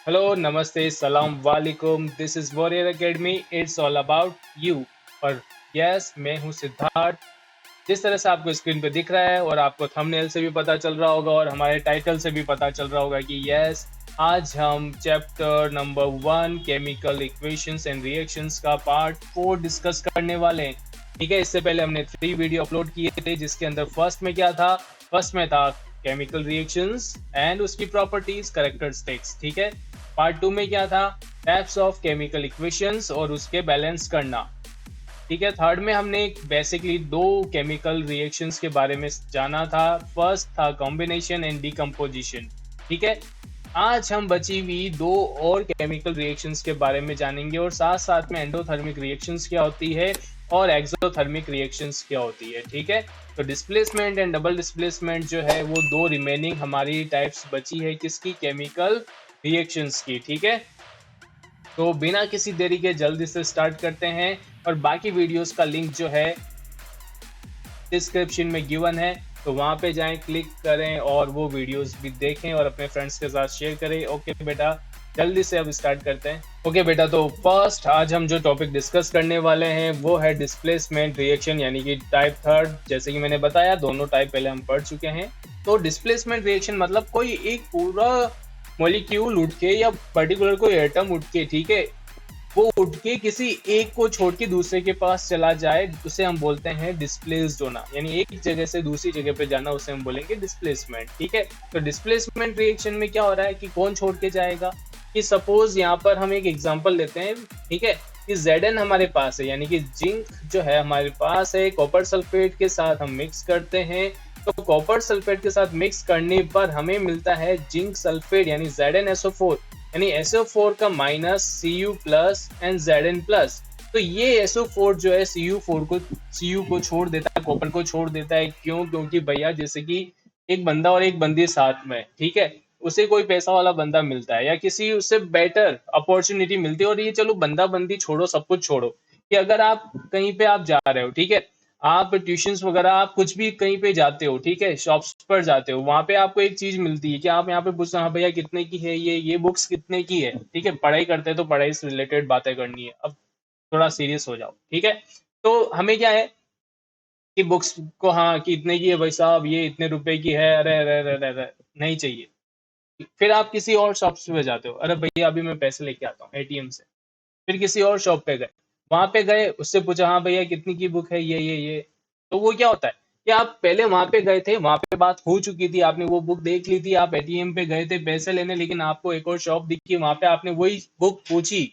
Hello, नमस्ते, सलाम वालेकुम। This is warrior academy, it's all about you. और यस, मैं हूँ सिद्धार्थ। जिस तरह से आपको स्क्रीन पे दिख रहा है और आपको थंबनेल से भी पता चल रहा होगा और हमारे टाइटल से भी पता चल रहा होगा कि यस, आज हम chapter number 1 chemical equations and reactions का पार्ट 4 डिस्कस करने वाले हैं। ठीक है, इससे पहले हमने 3 वीडियो अपलोड किए थे, जिसके अंदर फर्स्ट में क्या था? फर्स्ट में था केमिकल रिएक्शंस एंड उसकी प्रॉपर्टीज, कैरेक्टरिस्टिक्स। ठीक है, पार्ट 2 में क्या था? टाइप्स ऑफ केमिकल इक्वेशंस और उसके बैलेंस करना। ठीक है, थर्ड में हमने बेसिकली दो केमिकल रिएक्शंस के बारे में जाना था। फर्स्ट था कॉम्बिनेशन एंड डिकम्पोजिशन। ठीक है, आज हम बची हुई दो और केमिकल रिएक्शंस के बारे में जानेंगे और साथ साथ में एंडोथर्मिक रिएक्शंस क्या होती है और एक्सोथर्मिक रिएक्शंस क्या होती है। ठीक है, तो डिस्प्लेसमेंट एंड डबल डिस्प्लेसमेंट जो है वो दो रिमेनिंग हमारी टाइप्स बची है किसकी? केमिकल रिएक्शंस की। ठीक है, तो बिना किसी देरी के जल्दी से स्टार्ट करते हैं और बाकी वीडियोस का लिंक जो है डिस्क्रिप्शन में गिवन है, तो वहां पे जाएं, क्लिक करें और वो वीडियोस भी देखें और अपने फ्रेंड्स के साथ शेयर करें। ओके बेटा, जल्दी से अब स्टार्ट करते हैं। ओके बेटा, तो फर्स्ट आज हम जो टॉपिक डिस्कस करने वाले हैं वो है डिस्प्लेसमेंट रिएक्शन, यानी कि टाइप थर्ड। जैसे कि मैंने बताया, दोनों टाइप पहले हम पढ़ चुके हैं। तो डिस्प्लेसमेंट रिएक्शन मतलब कोई एक पूरा मॉलिक्यूल उठ के या पर्टिकुलर कोई एटम उठ के, ठीक है, वो उठ के किसी एक को छोड़ के दूसरे के पास चला जाए, उसे हम बोलते हैं डिस्प्लेस्ड होना। यानी एक जगह से दूसरी जगह पे जाना, उसे हम बोलेंगे डिस्प्लेसमेंट। ठीक है, तो डिस्प्लेसमेंट रिएक्शन में क्या हो रहा है कि कौन छोड़ के जाएगा? कि सपोज यहाँ पर हम एक एग्जांपल लेते हैं। ठीक है, कि Zn हमारे पास है, यानी कि जिंक जो है हमारे पास है, कॉपर सल्फेट के साथ हम मिक्स करते हैं। तो कॉपर सल्फेट के साथ मिक्स करने पर हमें मिलता है जिंक सल्फेट, यानी ZnSO4। यानी SO4 का minus Cu plus and Zn plus. तो ये SO4 जो है Cu को छोड़ देता है, कॉपर को छोड़ देता है। क्यों? क्योंकि भैया जैसे कि एक बंदा और एक बंदी साथ में, ठीक है, उसे कोई पैसा वाला बंदा मिलता है या किसी उससे बेटर अपॉर्चुनिटी मिलती है। और ये चलो बंदा बंदी छोड़ो, सब कुछ छोड़ो, कि अगर आप कहीं पे आप जा रहे हो, ठीक है, आप ट्यूशंस वगैरह, आप कुछ भी कहीं पे जाते हो, ठीक है, शॉप्स पर जाते हो, वहां पे आपको एक चीज मिलती है कि आप यहाँ पे पूछते हो, हाँ भैया कितने की है ये बुक्स कितने की है? ठीक है, पढ़ाई करते हैं तो पढ़ाई से रिलेटेड बातें करनी है। अब थोड़ा सीरियस हो जाओ, ठीक है। तो हमें क्या है कि बुक्स को, हाँ, कि इतने की है भाई साहब, ये इतने रुपए की है, अरे अरे अरे अरे अरे, नहीं चाहिए। फिर आप किसी और शॉप्स पे जाते हो, अरे भैया अभी मैं पैसे लेके आता हूँ एटीएम से। फिर किसी और शॉप पे गए, वहां पे गए, उससे पूछा, हाँ भैया कितनी की बुक है ये। तो वो क्या होता है कि आप पहले वहां पे गए थे, वहां पे बात हो चुकी थी, आपने वो बुक देख ली थी, आप एटीएम पे गए थे पैसे लेने, लेकिन आपको एक और शॉप दिखी, वहां पे आपने वही बुक पूछी।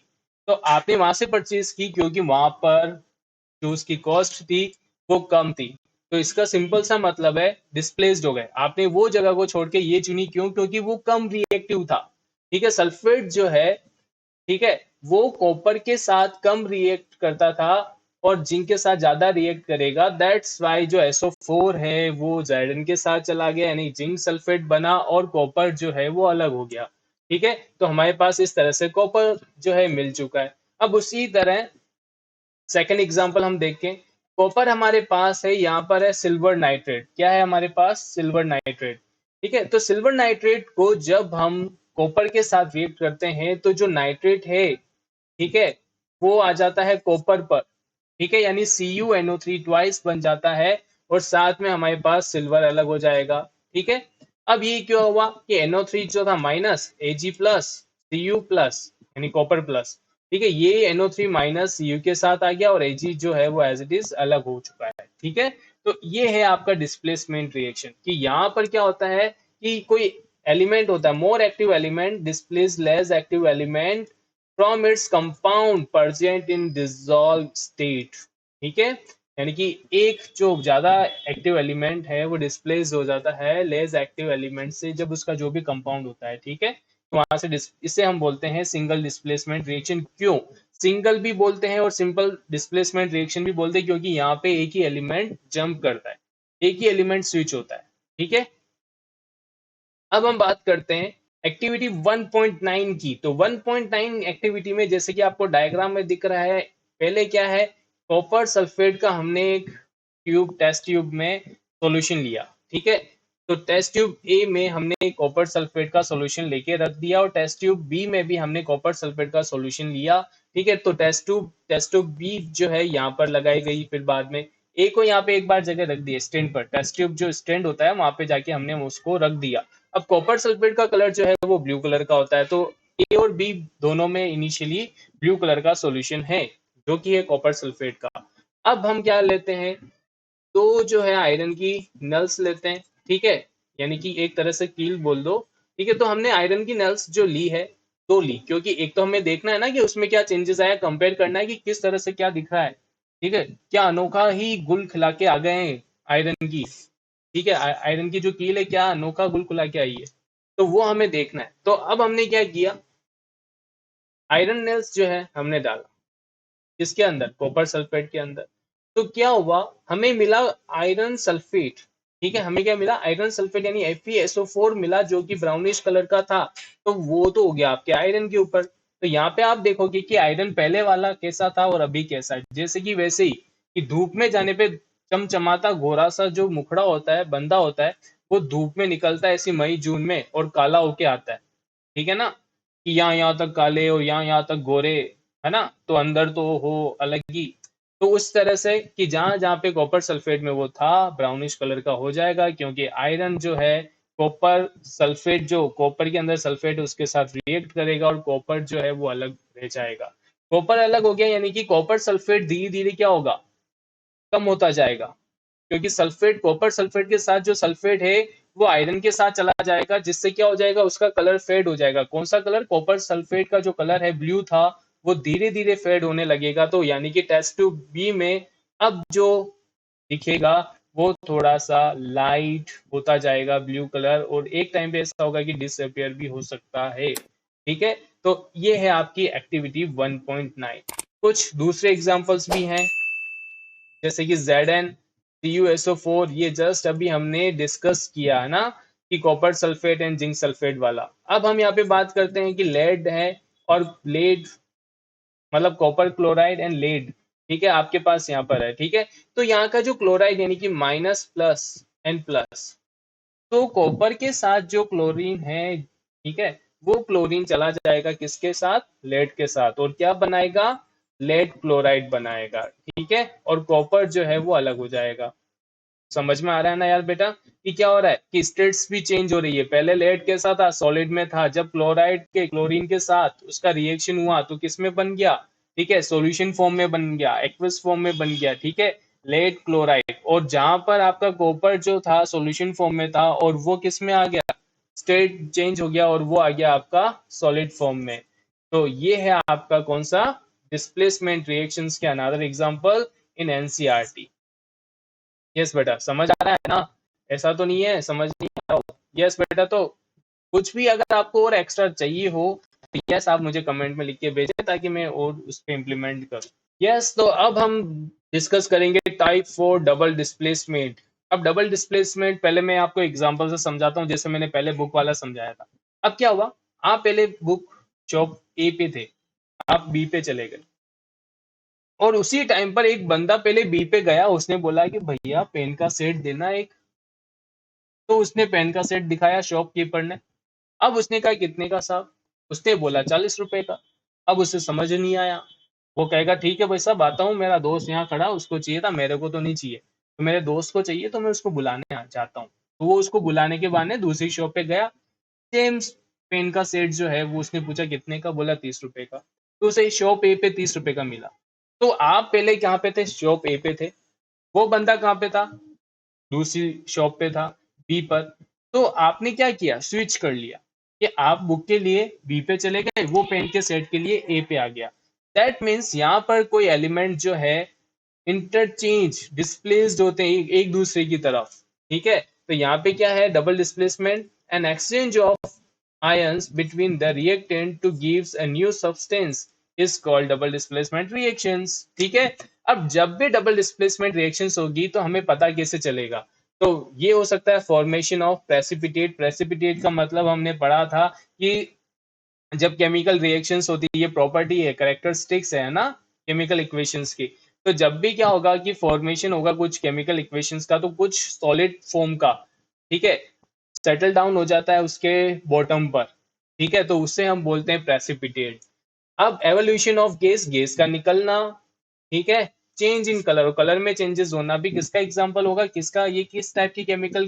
तो आपने वहां से परचेज की क्योंकि वहां पर जो उसकी कॉस्ट थी वो कम थी। तो इसका सिंपल सा मतलब है डिस्प्लेस्ड हो गए। आपने वो जगह को छोड़ के ये चुनी, क्यों? क्योंकि वो कम रिएक्टिव था। ठीक है, सल्फेट जो है, ठीक है, वो कॉपर के साथ कम रिएक्ट करता था और जिंक के साथ ज्यादा रिएक्ट करेगा। दैट्स वाई जो SO4 है वो Zn के साथ चला गया, यानी जिंक सल्फेट बना और कॉपर जो है वो अलग हो गया। ठीक है, तो हमारे पास इस तरह से कॉपर जो है मिल चुका है। अब उसी तरह सेकेंड एग्जांपल हम देखें। कॉपर हमारे पास है, यहाँ पर है सिल्वर नाइट्रेट। क्या है हमारे पास? Silver nitrate. ठीक है, तो सिल्वर नाइट्रेट को जब हम कॉपर के साथ रिएक्ट करते हैं तो जो नाइट्रेट है, ठीक है, वो आ जाता है कॉपर पर। ठीक है, यानी CuNO3 ट्वाइस बन जाता है और साथ में हमारे पास सिल्वर अलग हो जाएगा। ठीक है, अब ये क्यों हुआ कि NO3 जो था minus Ag plus Cu plus, यानी कॉपर प्लस। ठीक है, ये NO3 माइनस Cu के साथ आ गया और Ag जो है वो एज इट इज अलग हो चुका है। ठीक है, तो ये है आपका डिस्प्लेसमेंट रिएक्शन, कि यहाँ पर क्या होता है कि कोई एलिमेंट होता है, more active element displace less active element from its compound present in dissolve state. ठीक है, यानी कि एक जो ज्यादा एक्टिव एलिमेंट है वो डिस्प्लेस हो जाता है लेस एक्टिव एलिमेंट से, जब उसका जो भी कंपाउंड होता है। ठीक है, तो वहां से इसे हम बोलते हैं सिंगल डिस्प्लेसमेंट रिएक्शन। क्यों सिंगल भी बोलते हैं और सिंपल डिस्प्लेसमेंट रिएक्शन भी बोलते हैं? क्योंकि यहाँ पे एक ही एलिमेंट जंप करता है, एक ही एलिमेंट स्विच होता है। ठीक है, अब हम बात करते हैं एक्टिविटी 1.9 की। तो 1.9 एक्टिविटी में, जैसे कि आपको डायग्राम में दिख रहा है, पहले क्या है, कॉपर सल्फेट का हमने एक ट्यूब, टेस्ट ट्यूब में सॉल्यूशन लिया। ठीक है, तो टेस्ट ट्यूब ए में हमने कॉपर सल्फेट का सॉल्यूशन लेके रख दिया और टेस्ट ट्यूब बी में भी हमने कॉपर सल्फेट का सॉल्यूशन लिया। ठीक है, तो टेस्ट ट्यूब बी जो है यहाँ पर लगाई गई, फिर बाद में ए को यहाँ पे एक बार जगह रख दिया स्टैंड पर, टेस्ट ट्यूब जो स्टैंड होता है वहां पे जाके हमने उसको रख दिया। अब कॉपर सल्फेट का कलर जो है वो ब्लू कलर का होता है, तो ए और बी दोनों में इनिशियली ब्लू कलर का सॉल्यूशन है जो कि है कॉपर सल्फेट का। अब हम क्या लेते हैं, तो जो है आयरन की नल्स लेते हैं। ठीक है, यानी कि एक तरह से कील बोल दो। ठीक है, तो हमने आयरन की नल्स जो ली है, दो ली, क्योंकि एक तो हमें देखना है ना कि उसमें क्या चेंजेस आया, कंपेयर करना है कि किस तरह से क्या दिख रहा है। ठीक है, क्या अनोखा ही गुल खिला के आ गए हैं आयरन की। ठीक है, आयरन की जो कील है क्या अनोखा गुल खिला के आई है, तो वो हमें देखना है। तो अब हमने क्या किया, आयरन नेल्स जो है हमने डाला किसके अंदर, कॉपर सल्फेट के अंदर। तो क्या हुआ, हमें मिला आयरन सल्फेट। ठीक है, हमें क्या मिला, आयरन सल्फेट यानी FeSO4 मिला जो कि ब्राउनिश कलर का था। तो वो तो हो गया आपके आयरन के ऊपर। तो यहाँ पे आप देखोगे कि आयरन पहले वाला कैसा था और अभी कैसा है, जैसे कि वैसे ही कि धूप में जाने पे चमचमाता गोरा सा जो मुखड़ा होता है, बंदा होता है, वो धूप में निकलता है ऐसी मई जून में और काला होके आता है। ठीक है ना, कि यहाँ यहाँ तक काले और यहाँ यहाँ तक गोरे, है ना, तो अंदर तो हो अलग ही। तो उस तरह से कि जहां जहां पे कॉपर सल्फेट में वो था ब्राउनिश कलर का हो जाएगा, क्योंकि आयरन जो है कॉपर सल्फेट, जो कॉपर के अंदर सल्फेट है उसके साथ रिएक्ट करेगा और कॉपर जो है वो अलग रह जाएगा। कॉपर अलग हो गया यानी कि कॉपर सल्फेट धीरे धीरे क्या होगा, कम होता जाएगा, क्योंकि सल्फेट, कॉपर सल्फेट के साथ जो सल्फेट है वो आयरन के साथ चला जाएगा, जिससे क्या हो जाएगा, उसका कलर फेड हो जाएगा। कौन सा कलर, कॉपर सल्फेट का जो कलर है ब्लू था, वो धीरे धीरे फेड होने लगेगा। तो यानी कि टेस्ट ट्यूब बी में अब जो दिखेगा वो थोड़ा सा लाइट होता जाएगा ब्लू कलर, और एक टाइम पे ऐसा होगा कि डिसअपियर भी हो सकता है। ठीक है, तो ये है आपकी एक्टिविटी 1.9। कुछ दूसरे एग्जांपल्स भी हैं, जैसे कि ZnCuSO4, ये जस्ट अभी हमने डिस्कस किया है ना कि copper sulphate and zinc sulphate वाला। अब हम यहाँ पे बात करते हैं कि लेड है और लेड, मतलब कॉपर क्लोराइड एंड लेड। ठीक है, आपके पास यहाँ पर है। ठीक है, तो यहाँ का जो क्लोराइड यानी कि माइनस प्लस एंड प्लस, तो कॉपर के साथ जो क्लोरीन है, ठीक है, वो क्लोरीन चला जाएगा किसके साथ, लेड के साथ, और क्या बनाएगा, लेड क्लोराइड बनाएगा। ठीक है, और कॉपर जो है वो अलग हो जाएगा। समझ में आ रहा है ना यार बेटा, कि क्या हो रहा है कि स्टेट्स भी चेंज हो रही है। पहले लेड कैसा था, सॉलिड में था, जब क्लोराइड के क्लोरीन के साथ उसका रिएक्शन हुआ तो किस में बन गया, ठीक है, सॉल्यूशन फॉर्म में बन गया, एक्वस फॉर्म में बन गया। ठीक है, लेड क्लोराइड, और जहां पर आपका कॉपर जो था सॉल्यूशन फॉर्म में था और वो किस में आ गया, स्टेट चेंज हो गया और वो आ गया आपका सॉलिड फॉर्म में। तो ये है आपका कौन सा, डिस्प्लेसमेंट रिएक्शंस के another example in NCERT. Yes बेटा, समझ आ रहा है ना, ऐसा तो नहीं है समझ नहीं आ रहा हो। यस बेटा, तो कुछ भी अगर आपको और एक्स्ट्रा चाहिए हो तो यस आप मुझे कमेंट में लिख के भेजें ताकि मैं और उस पर इम्प्लीमेंट करूँ। यस, तो अब हम डिस्कस करेंगे टाइप 4 डबल डिस्प्लेसमेंट। अब डबल डिस्प्लेसमेंट पहले मैं आपको एग्जांपल से समझाता हूँ, जैसे मैंने पहले बुक वाला समझाया था। अब क्या हुआ, आप पहले बुक शॉप ए पे थे, आप बी पे चले गए, और उसी टाइम पर एक बंदा पहले बी पे गया, उसने बोला कि भैया पेन का सेट देना एक। तो उसने पेन का सेट दिखाया शॉपकीपर ने। अब उसने कहा कितने का साहब, उसने बोला 40 रुपए का। अब उसे समझ नहीं आया, वो कहेगा ठीक है भाई साहब आता हूँ, मेरा दोस्त यहाँ खड़ा, उसको चाहिए था, मेरे को तो नहीं चाहिए, तो मेरे दोस्त को चाहिए तो मैं उसको बुलाने जाता हूँ। तो वो उसको बुलाने के बहाने दूसरी शॉप पे गया, सेम पेन का सेट जो है वो उसने पूछा कितने का, बोला 30 रुपए का। तो उसे शॉप ए पे 30 रुपए का मिला। तो आप पहले कहाँ पे थे, शॉप ए पे थे, वो बंदा कहाँ पे था, दूसरी शॉप पे था, बी पर। तो आपने क्या किया, स्विच कर लिया कि आप बुक के लिए बी पे चले गए, वो पेन के सेट के लिए ए पे आ गया। दैट मीन्स यहाँ पर कोई एलिमेंट जो है इंटरचेंज, डिस्प्लेस्ड होते हैं एक दूसरे की तरफ। ठीक है, तो यहाँ पे क्या है, double displacement, an exchange of ions between the reactant to gives a new substance is called double displacement reactions। ठीक है, अब जब भी डबल डिस्प्लेसमेंट रिएक्शंस होगी तो हमें पता कैसे चलेगा, तो ये हो सकता है फॉर्मेशन ऑफ प्रेसिपिटेट। प्रेसिपिटेट का मतलब हमने पढ़ा था कि जब केमिकल रिएक्शंस होती है, ये प्रॉपर्टी है, कैरेक्टरिस्टिक्स है ना केमिकल इक्वेशंस की। तो जब भी क्या होगा कि फॉर्मेशन होगा कुछ केमिकल इक्वेशंस का, तो कुछ सॉलिड फॉर्म का, ठीक है, सेटल डाउन हो जाता है उसके बॉटम पर, ठीक है, तो उससे हम बोलते हैं प्रेसिपिटेट। अब एवोल्यूशन ऑफ गैस, गैस का निकलना, ठीक है, चेंज इन कलर, कलर में चेंजेस होना भी किसका एग्जांपल होगा, किसका, ये किस टाइप की केमिकल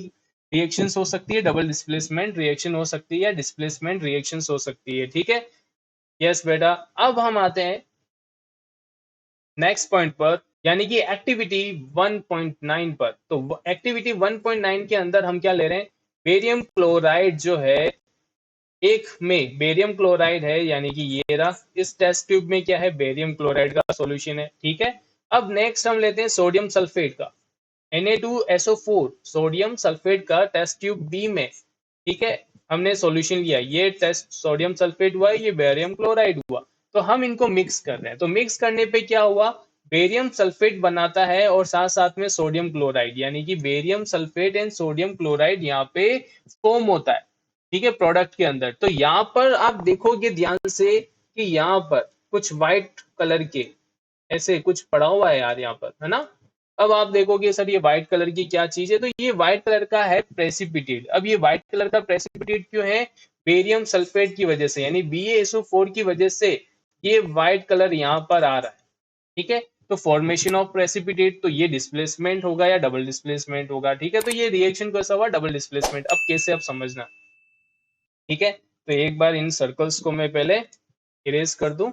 रिएक्शंस हो सकती है, डबल डिस्प्लेसमेंट रिएक्शन हो सकती है, डिस्प्लेसमेंट रिएक्शंस हो सकती है, ठीक है। यस बेटा, अब हम आते हैं नेक्स्ट पॉइंट पर, यानी कि एक्टिविटी 1.9 पर। तो एक्टिविटी 1.9 के अंदर हम क्या ले रहे हैं, बेरियम क्लोराइड जो है, एक में बेरियम क्लोराइड है, यानी कि ये रहा, इस टेस्ट ट्यूब में क्या है, बेरियम क्लोराइड का सॉल्यूशन है, ठीक है। अब नेक्स्ट हम लेते हैं सोडियम सल्फेट का, Na2SO4 सोडियम सल्फेट का टेस्ट ट्यूब बी में, ठीक है, हमने सॉल्यूशन लिया, ये टेस्ट सोडियम सल्फेट हुआ, ये बेरियम क्लोराइड हुआ, तो हम इनको मिक्स कर रहे हैं। तो मिक्स करने पे क्या हुआ, बेरियम सल्फेट बनाता है और साथ साथ में सोडियम क्लोराइड, यानी कि barium sulphate and sodium chloride यहाँ पे फॉर्म होता है, ठीक है, प्रोडक्ट के अंदर। तो यहाँ पर आप देखोगे ध्यान से कि यहाँ पर कुछ व्हाइट कलर के ऐसे कुछ पड़ा हुआ है यार यहाँ पर, है ना। अब आप देखोगे सर ये व्हाइट कलर की क्या चीज है, तो ये व्हाइट कलर का है प्रेसिपिटेट। अब ये व्हाइट कलर का प्रेसिपिटेट क्यों है, बेरियम सल्फेट की वजह से, यानी BaSO4 की वजह से ये व्हाइट कलर यहाँ पर आ रहा है, ठीक है। तो फॉर्मेशन ऑफ प्रेसिपिटेट, तो ये डिस्प्लेसमेंट होगा या डबल डिस्प्लेसमेंट होगा, ठीक है। तो ये रिएक्शन कैसा हुआ, डबल डिस्प्लेसमेंट। अब कैसे, अब समझना, ठीक है। तो एक बार इन सर्कल्स को मैं पहले इरेज कर दूं,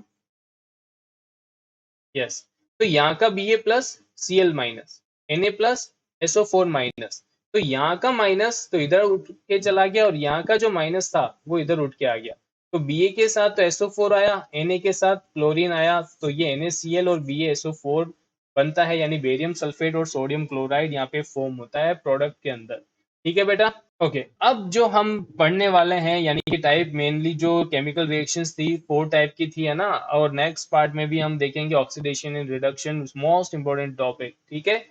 यस। तो यहाँ का Ba+Cl माइनस, Na+SO4 माइनस, तो यहाँ का माइनस तो इधर उठ के चला गया और यहाँ का जो माइनस था वो इधर उठ के आ गया। तो Ba के साथ तो SO4 आया, Na के साथ क्लोरीन आया, तो ये NaCl और BaSO4 बनता है, यानी बेरियम सल्फेट और सोडियम क्लोराइड यहाँ पे फॉर्म होता है प्रोडक्ट के अंदर, ठीक है बेटा। ओके अब जो हम पढ़ने वाले हैं, यानी कि टाइप मेनली जो केमिकल रिएक्शंस थी 4 टाइप की थी, है ना। और नेक्स्ट पार्ट में भी हम देखेंगे oxidation and reduction, most important topic, ठीक है।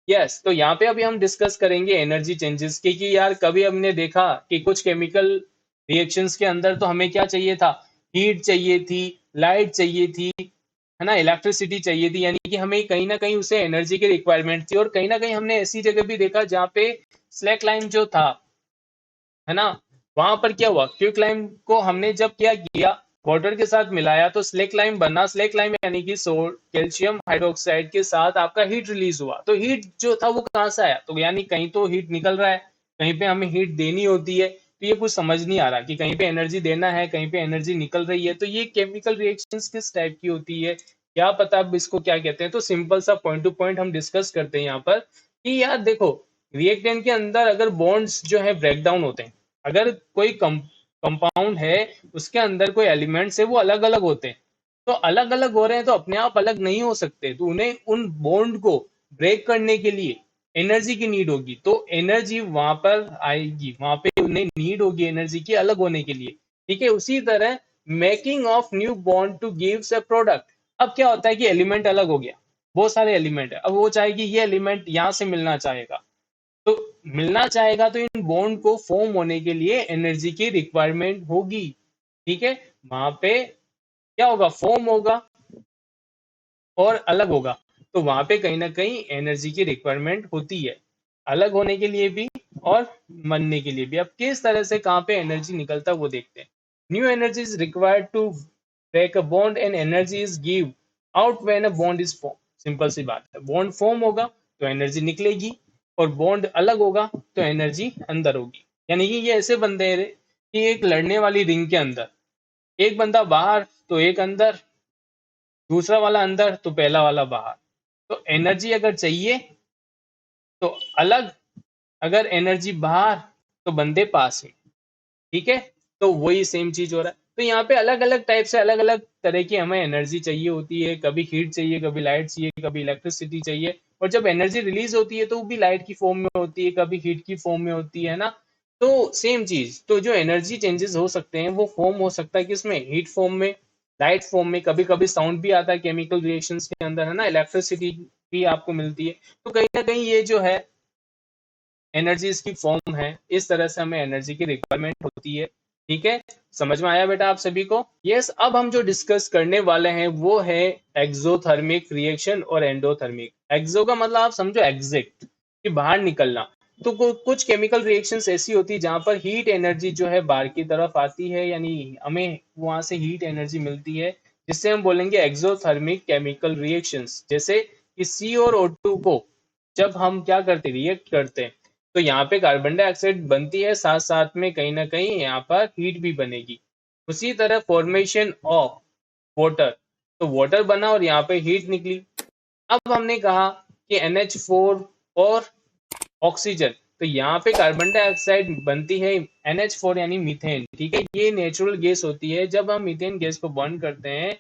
यस, तो यहाँ पे अभी हम डिस्कस करेंगे एनर्जी चेंजेस की, कि यार कभी हमने देखा कि कुछ केमिकल रिएक्शंस के अंदर तो हमें क्या चाहिए था, हीट चाहिए थी, लाइट चाहिए थी, है ना, इलेक्ट्रिसिटी चाहिए थी, यानी कि हमें कहीं ना कहीं उसे एनर्जी की रिक्वायरमेंट थी। और कहीं ना कहीं हमने ऐसी जगह भी देखा जहाँ पे स्लैक लाइन जो था, है ना, वहां पर क्या हुआ, क्विक लाइम को हमने जब क्या किया, वाटर के साथ मिलाया तो स्लेक लाइम बना। स्लेक लाइम यानी कि कैल्शियम हाइड्रोक्साइड के साथ आपका हीट रिलीज हुआ। तो हीट जो था वो कहाँ से आया, तो यानी कहीं तो हीट निकल रहा है, कहीं पे हमें हीट देनी होती है। तो ये कुछ समझ नहीं आ रहा कि कहीं पे एनर्जी देना है, कहीं पे एनर्जी निकल रही है। तो ये केमिकल रिएक्शंस किस टाइप की होती है, क्या पता अब इसको क्या कहते हैं। तो सिंपल सा पॉइंट टू पॉइंट हम डिस्कस करते हैं यहाँ पर, कि यार देखो, रिएक्टेंट के अंदर अगर बॉन्ड्स जो है ब्रेक डाउन होते हैं, अगर कोई कंपाउंड है उसके अंदर कोई एलिमेंट्स है वो अलग अलग होते हैं, तो अलग अलग हो रहे हैं तो अपने आप अलग नहीं हो सकते, तो उन्हें उन बॉन्ड को ब्रेक करने के लिए एनर्जी की नीड होगी। तो एनर्जी वहां पर आएगी, वहां पे उन्हें नीड होगी एनर्जी की अलग होने के लिए, ठीक है। उसी तरह making of new bond two gives a product. अब क्या होता है कि एलिमेंट अलग हो गया, बहुत सारे एलिमेंट है, अब वो चाहेगी ये एलिमेंट यहाँ से मिलना चाहेगा, तो मिलना चाहेगा तो इन बॉन्ड को फॉर्म होने के लिए एनर्जी की रिक्वायरमेंट होगी, ठीक है। वहां पे क्या होगा, फॉर्म होगा और अलग होगा, तो वहां पे कहीं ना कहीं एनर्जी की रिक्वायरमेंट होती है, अलग होने के लिए भी और बनने के लिए भी। अब किस तरह से कहाँ पे एनर्जी निकलता है वो देखते हैं। New energy is required to break a bond and energy is give out when a bond is form. Simple सी बात है, बॉन्ड फॉर्म होगा तो एनर्जी निकलेगी, और बॉन्ड अलग होगा तो एनर्जी अंदर होगी। यानी कि ये ऐसे बंदे हैं कि एक लड़ने वाली रिंग के अंदर एक बंदा बाहर तो एक अंदर, दूसरा वाला अंदर तो पहला वाला बाहर। तो एनर्जी अगर चाहिए तो अलग, अगर एनर्जी बाहर तो बंदे पास में, ठीक है। तो वही सेम चीज हो रहा है। तो यहाँ पे अलग अलग टाइप से अलग अलग तरह की हमें एनर्जी चाहिए होती है, कभी हीट चाहिए, कभी लाइट चाहिए, कभी इलेक्ट्रिसिटी चाहिए। और जब एनर्जी रिलीज होती है तो वो भी लाइट की फॉर्म में होती है, कभी हीट की फॉर्म में होती है ना। तो सेम चीज, तो जो एनर्जी चेंजेस हो सकते हैं वो फॉर्म हो सकता है किसमें, हीट फॉर्म में, लाइट फॉर्म में, कभी कभी साउंड भी आता है केमिकल रिएक्शंस के अंदर, है ना, इलेक्ट्रिसिटी भी आपको मिलती है। तो कहीं ना कहीं ये जो है एनर्जी इसकी फॉर्म है, इस तरह से हमें एनर्जी की रिक्वायरमेंट होती है, ठीक है। समझ में आया बेटा आप सभी को। यस, अब हम जो डिस्कस करने वाले हैं वो है एक्सोथर्मिक रिएक्शन और एंडोथर्मिक। एक्सो का मतलब आप समझो एग्जिट, कि बाहर निकलना, तो कुछ केमिकल रिएक्शंस ऐसी होती है जहां पर हीट एनर्जी जो है बाहर की तरफ आती है, यानी हमें वहां से हीट एनर्जी मिलती है, जिससे हम बोलेंगे एक्सोथर्मिक केमिकल रिएक्शंस। जैसे कि सी और O2 को जब हम क्या करते रिएक्ट करते हैं, तो यहाँ पे कार्बन डाइऑक्साइड बनती है, साथ साथ में कहीं ना कहीं यहाँ पर हीट भी बनेगी। उसी तरह फॉर्मेशन ऑफ वाटर, तो वाटर बना और यहाँ पे हीट निकली। अब हमने कहा कि NH4 और ऑक्सीजन, तो यहाँ पे कार्बन डाइऑक्साइड बनती है NH4 यानी मीथेन, ठीक है। ये नेचुरल गैस होती है। जब हम मीथेन गैस को बर्न करते हैं,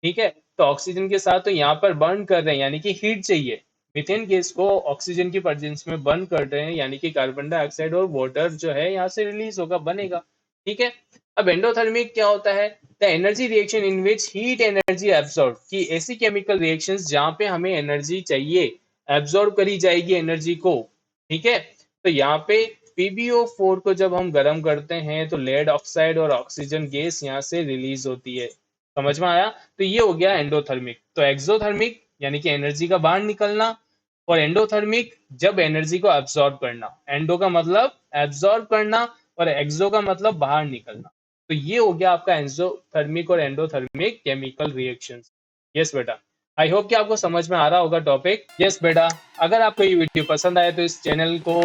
ठीक है, तो ऑक्सीजन के साथ तो यहाँ पर बर्न कर रहे हैं, यानी कि हीट चाहिए। मीथेन गैस को ऑक्सीजन की प्रेजेंस में बर्न कर रहे हैं, यानी कि कार्बन डाइऑक्साइड और वाटर जो है यहाँ से रिलीज होगा, बनेगा, ठीक है। अब एंडोथर्मिक क्या होता है? The energy reaction in which heat energy absorb, की ऐसी केमिकल रिएक्शंस जहां पे हमें एनर्जी चाहिए, एब्सॉर्ब करी जाएगी एनर्जी को, ठीक है। तो यहाँ पे PbO4 को जब हम गर्म करते हैं तो लेड ऑक्साइड और ऑक्सीजन गैस यहाँ से रिलीज होती है। समझ में आया? तो ये हो गया एंडोथर्मिक। तो एक्सोथर्मिक यानी कि एनर्जी का बाहर निकलना, और एंडोथर्मिक जब एनर्जी को एब्सॉर्ब करना। एंडो का मतलब एब्सॉर्ब करना और एक्सो का मतलब बाहर निकलना। तो ये हो गया आपका एक्सोथर्मिक और एंडोथर्मिक केमिकल रिएक्शंस। यस बेटा, आई होप कि आपको समझ में आ रहा होगा टॉपिक। यस बेटा, अगर आपको ये वीडियो पसंद आए तो इस चैनल को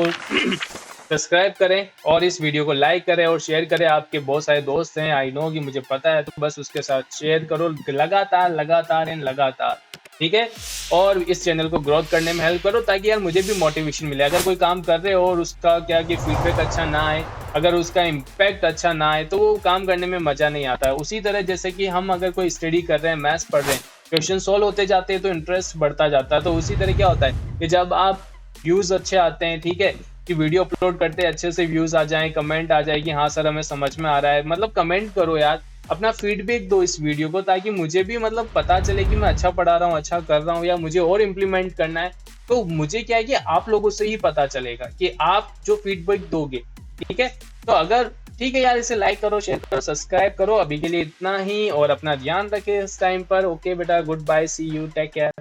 सब्सक्राइब करें और इस वीडियो को लाइक करें और शेयर करें। आपके बहुत सारे दोस्त हैं, आई नो कि मुझे पता है, तो बस उसके साथ शेयर करो लगातार लगातार एंड लगातार, ठीक है। और इस चैनल को ग्रोथ करने में हेल्प करो, ताकि यार मुझे भी मोटिवेशन मिले। अगर कोई काम कर रहे हो और उसका क्या कि फीडबैक अच्छा ना आए, अगर उसका इम्पैक्ट अच्छा ना आए, तो वो काम करने में मजा नहीं आता है। उसी तरह जैसे कि हम अगर कोई स्टडी कर रहे हैं, मैथ्स पढ़ रहे हैं, क्वेश्चन सॉल्व होते जाते हैं तो इंटरेस्ट बढ़ता जाता है। तो उसी तरह क्या होता है कि जब आप व्यूज अच्छे आते हैं, ठीक है, कि वीडियो अपलोड करते हैं, अच्छे से व्यूज आ जाएं, कमेंट आ जाए कि हाँ सर हमें समझ में आ रहा है, मतलब कमेंट करो यार, अपना फीडबैक दो इस वीडियो को, ताकि मुझे भी मतलब पता चले कि मैं अच्छा पढ़ा रहा हूँ, अच्छा कर रहा हूँ, या मुझे और इम्प्लीमेंट करना है। तो मुझे क्या है कि आप लोगों से ही पता चलेगा कि आप जो फीडबैक दोगे, ठीक है। तो अगर ठीक है यार, इसे लाइक करो, शेयर करो, सब्सक्राइब करो। अभी के लिए इतना ही, और अपना ध्यान रखें इस टाइम पर। ओके बेटा, good bye, see you, take care.